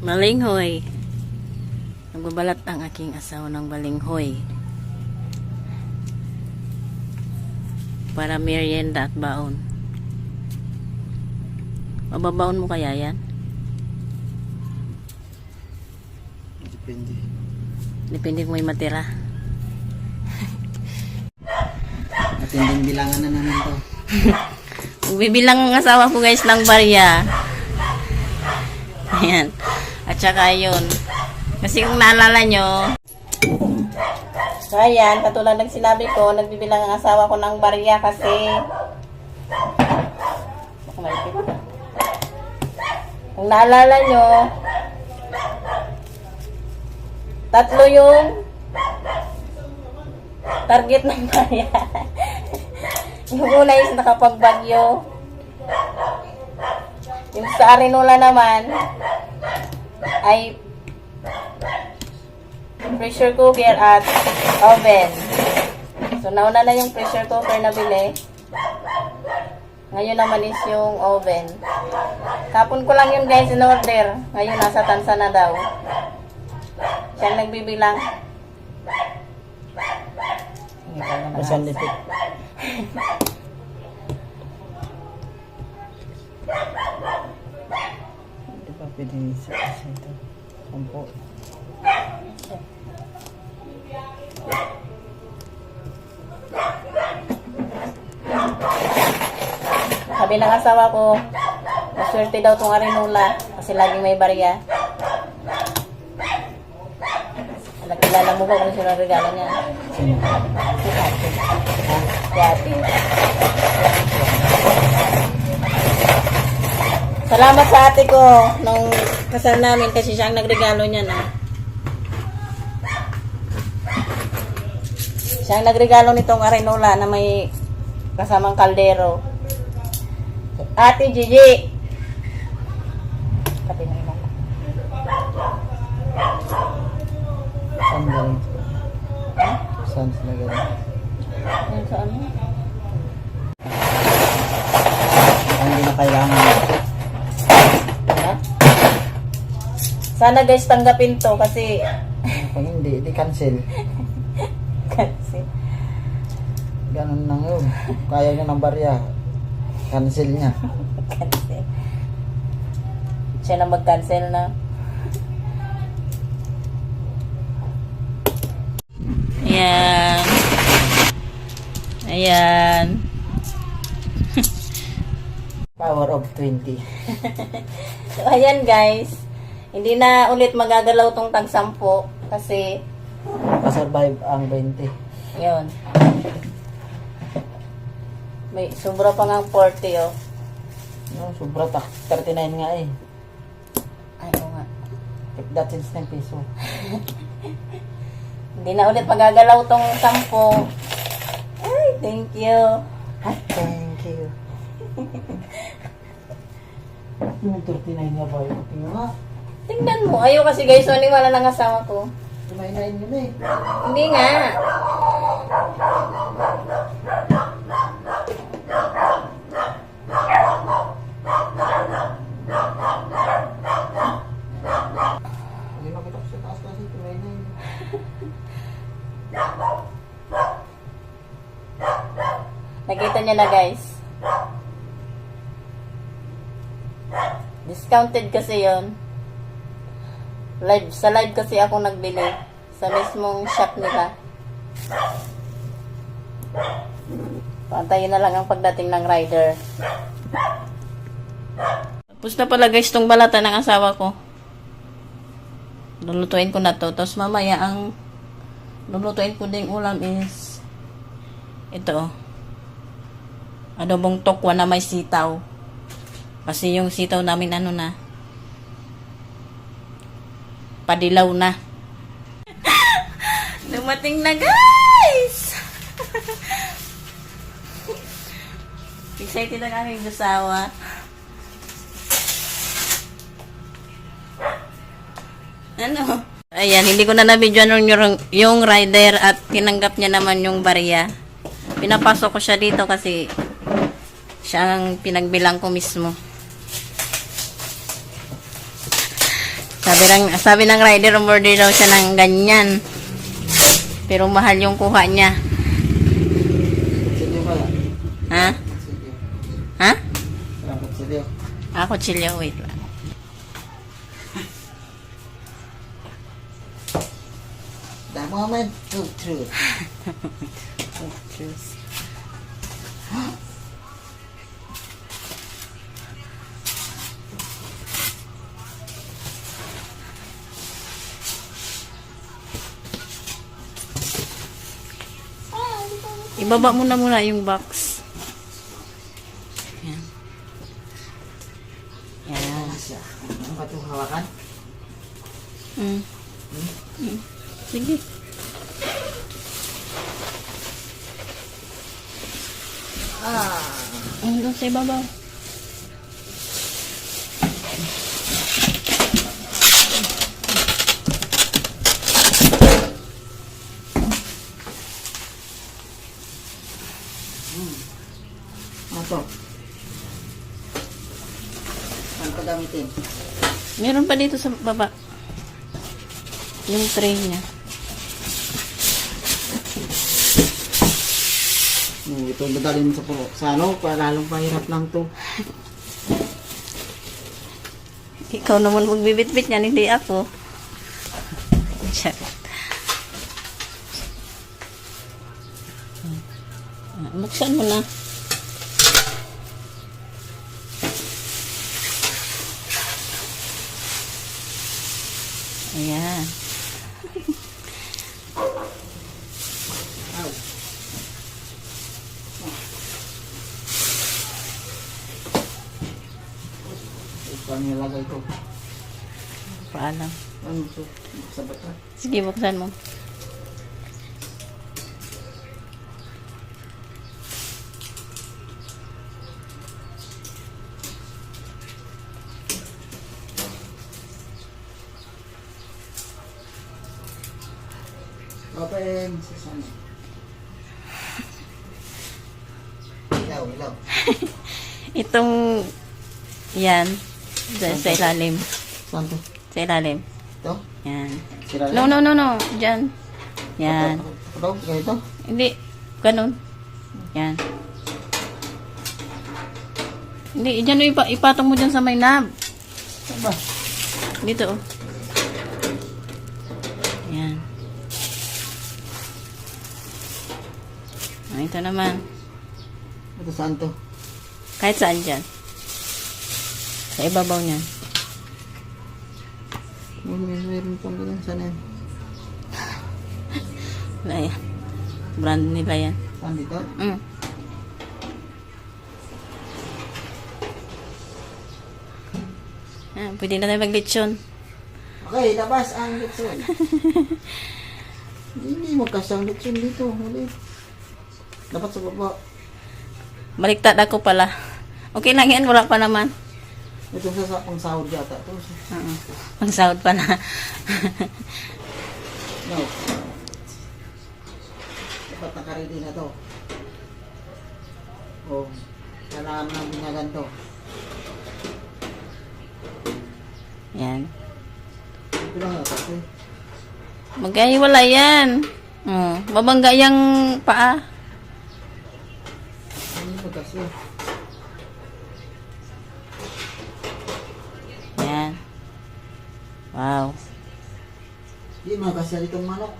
Balinghoy. Nagbabalat ang aking asawa ng balinghoy. Para merienda at baon. Mababaon mo kaya yan? Depende. Depende kung may matira. Matinding bilangan na naman to. Bibilang ang asawa ko guys ng barya. Ayan. At saka yun. Kasi kung naalala nyo, so ayan, katulad ng sinabi ko, nagbibilang ang asawa ko ng barya kasi kung naalala nyo, 3 yung target ng barya. Yung una is nakapagbagyo. Yung sa Arinola naman ay pressure cooker at oven. So nauna na yung pressure cooker na bili. Ngayon naman is yung oven. Kapon ko lang yun guys in order. Ngayon nasa tansa na daw. Siya nagbibilang. Masan lipit. Hindi pa pwede sa ito. 10. Sabi ng asawa ko, maswerte daw tong Arinola kasi laging may barya. Nakilala mo ba kung sino ang regalo niya? Sino? Si Ate. Si Ate. Salamat sa ate ko nung kasal namin kasi siya ang nagregalo niya na. Siya ang nagregalo nitong Arinola na may kasamang kaldero. Ate Gigi. Kape na ina. Saan galing? Saan sila galing? Ayun sa ano? Ang hindi na kailangan. Ha? Sana guys tanggapin to kasi Kung hindi, di cancel. kasi Ganun lang yun. Kaya niya ng barya. Cancel niya. cancel. Siya na mag-cancel na. Ayan. Ayan. Power of 20. So, ayan guys. Hindi na ulit magagalaw tong tag-10 kasi Kasurvive ang 20. yun. May sobra pa nga 40 oh. No, sobra 39 nga eh. Ano nga. If that is 10 peso. Hindi na ulit magagalaw tong 10. Ay, thank you. Ay, thank you. Yung 39 nga ba yun? Tingnan nga. Tingnan mo. Ayaw kasi guys, wala ng asawa ko. 29 yun eh. Hindi nga. Hindi makita ko sa taas kasi 29. Nakita niya na guys. Discounted kasi yon. Sa live kasi ako nagbili. Sa mismong shop nila. Pantayin na lang ang pagdating ng rider. Tapos na pala guys tong balata ng asawa ko. Lulutuin ko na to. Tapos mamaya ang lulutuin ko ding ulam is ito. Adobong tokwa na may sitaw. Kasi yung sitaw namin ano na. Padilaw na. Dumating na guys! Excited na kami gusawa. Ano? Ayan, hindi ko na na-videoan yung rider at tinanggap niya naman yung barya. Pinapasok ko siya dito kasi siya ang pinagbilang ko mismo. Sabi ng rider, umorder daw siya ng ganyan. Pero mahal yung kuha niya. Silyo pala. Ha? Silyo. Ha? Dapat silyo. Ako chilyo, wait lang. The moment of truth. Cheers. Ibaba mo na muna yung box. Yan. Yan. Ano siya? Ano ba itong hawakan? Mm. Sige. Doon sa ibabaw. Ano to? Saan ko gamitin? Meron pa dito sa baba. Yung tray niya. Ito dadalhin mo sa puro. Sa ano? Para lalong pahirap lang to. Ikaw naman magbibit-bit niyan, hindi ako. Charot. Buksan mo na. Ayan. Ow. Saan nilagay ko? Paalam. Ano to? Sa bata? Sige, buksan mo. Open. Sa sana. Ilaw, ilaw. Itong, yan, sa ilalim. Saan to? Sa ilalim. Ito? Yan. Sira No, no, no, no. Diyan. Yan. Ito? Ganito? Hindi. Ganun. Yan. Hindi, dyan ipatong mo dyan sa may knob. Saan ba? Dito, oh. Yan. Ito naman. Ito saan to? Kahit saan dyan. Sa ibabaw niyan. Meron pang ganyan. Saan yan? Wala yan. Brand nila yan. Saan dito? Mm. Ah, pwede na tayo maglitsyon. Okay, labas ang litson. Hindi magkasang litson dito. Ulit. Dapat sa baba. Baliktad ako pala. Okay lang yan, wala pa naman. Ito sa pang sahod yata. Ito. Ang sahod pa na. No. Dapat nakaready na to. O, kailangan na binagan to. Yan. Ito lang yata. Okay. Magkahiwala yan. Oh, mabangga yung paa. Ano ba kasi? Yan. Wow. Hindi magkasya itong manok.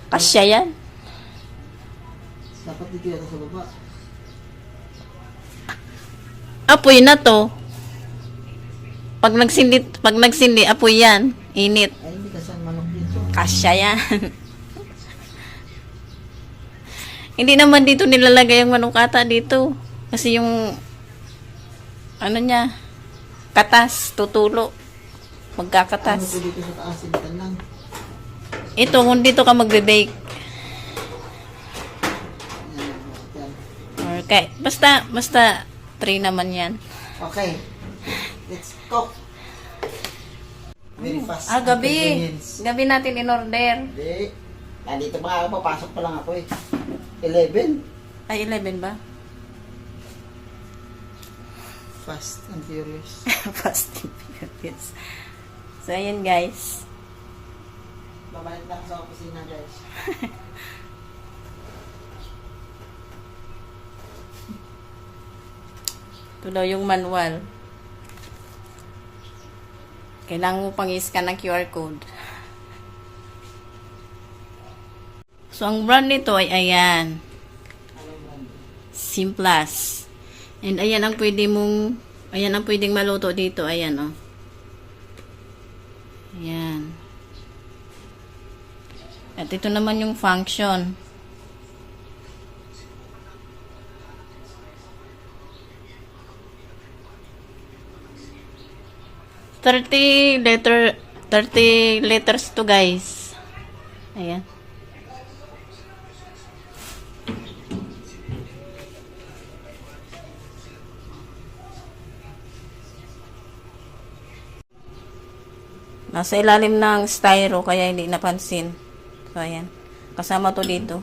Kasya yan. Dapat dito yata sa baba. Apoy na to. Pag nagsindi, apoy yan. Init. Ay, hindi kasya ang manok dito. Kasya yan. Hindi naman dito nilalagay yung manukata dito. Kasi yung ano niya, katas, tutulo. Ano Magkakatas. po dito sa taas? Initan lang. Ito, kung dito ka magbe-bake. Yan. Yan. Or basta 3 naman yan. Okay. Let's cook. Very fast. and Gabi. convenience. Gabi natin in-order. Hindi. Nandito pa ako. Papasok pa lang ako eh. 11. Ay, 11 ba? Fast and furious. Fast and Furious. So, ayan guys. Babalik na ako sa opisina, guys. Ito daw yung manual. Kailangan mo pang i-scan ng QR code. So, ang brand nito ay ayan. Simplas. And ayan ang pwedeng maluto dito. Ayan, oh. Ayan. At ito naman yung function. $30 liters to guys. Ayan. Nasa ilalim ng styro kaya hindi napansin. So, ayan. Kasama to dito.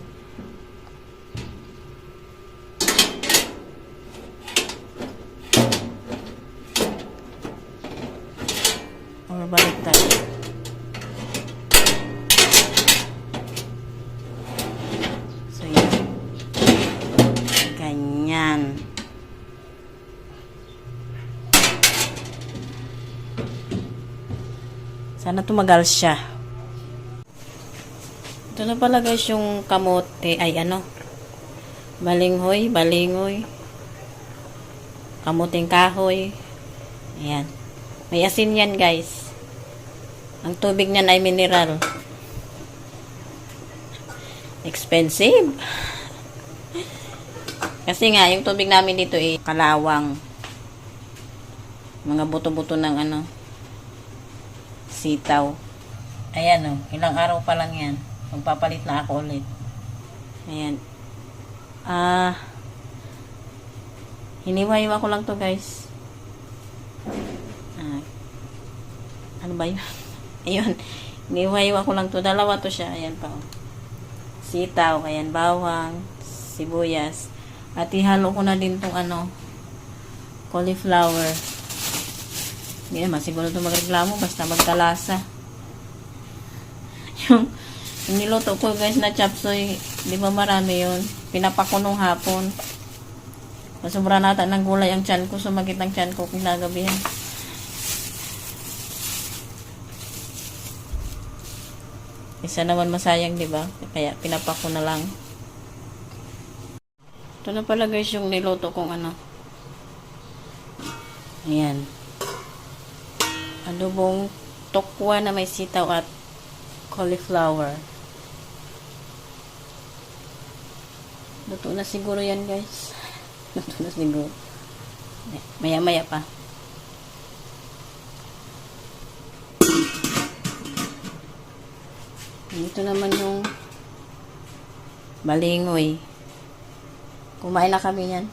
Or baliktad. So, yan. Ganyan. Sana tumagal siya. Ito na pala guys yung kamote. Ay ano. Balinghoy. Kamuting kahoy. Ayan. May asin yan guys. Ang tubig niyan ay mineral. Expensive. Kasi nga, yung tubig namin dito ay kalawang. Mga buto-buto ng ano. Sitaw. Ayan o. Ilang araw pa lang yan. Magpapalit na ako ulit. Ayan. Hiniwa-hiwa ko lang to guys. Ano ba yun? Ayun. Hiniwa-hiwa ko lang to. Dalawa to siya. Ayan pa o. Sitaw. Ayan. Bawang. Sibuyas. At ihalo ko na din tong ano. Cauliflower. Hindi naman siguro ito magreklamo basta magkalasa. yung niluto ko guys na chapsoy, di ba marami yun? Pinapakunong hapon. Masubra nata ng gulay ang tiyan ko, sumagit ang tiyan ko kinagabihan. Isa naman masayang, di ba? Kaya pinapako na lang. Ito na pala guys yung niluto kong ano. Ayan. Adobong tokwa na may sitaw at cauliflower. Luto na siguro yan guys. Luto na siguro. Maya-maya pa. Dito naman yung balingoy. Kumain na kami yan.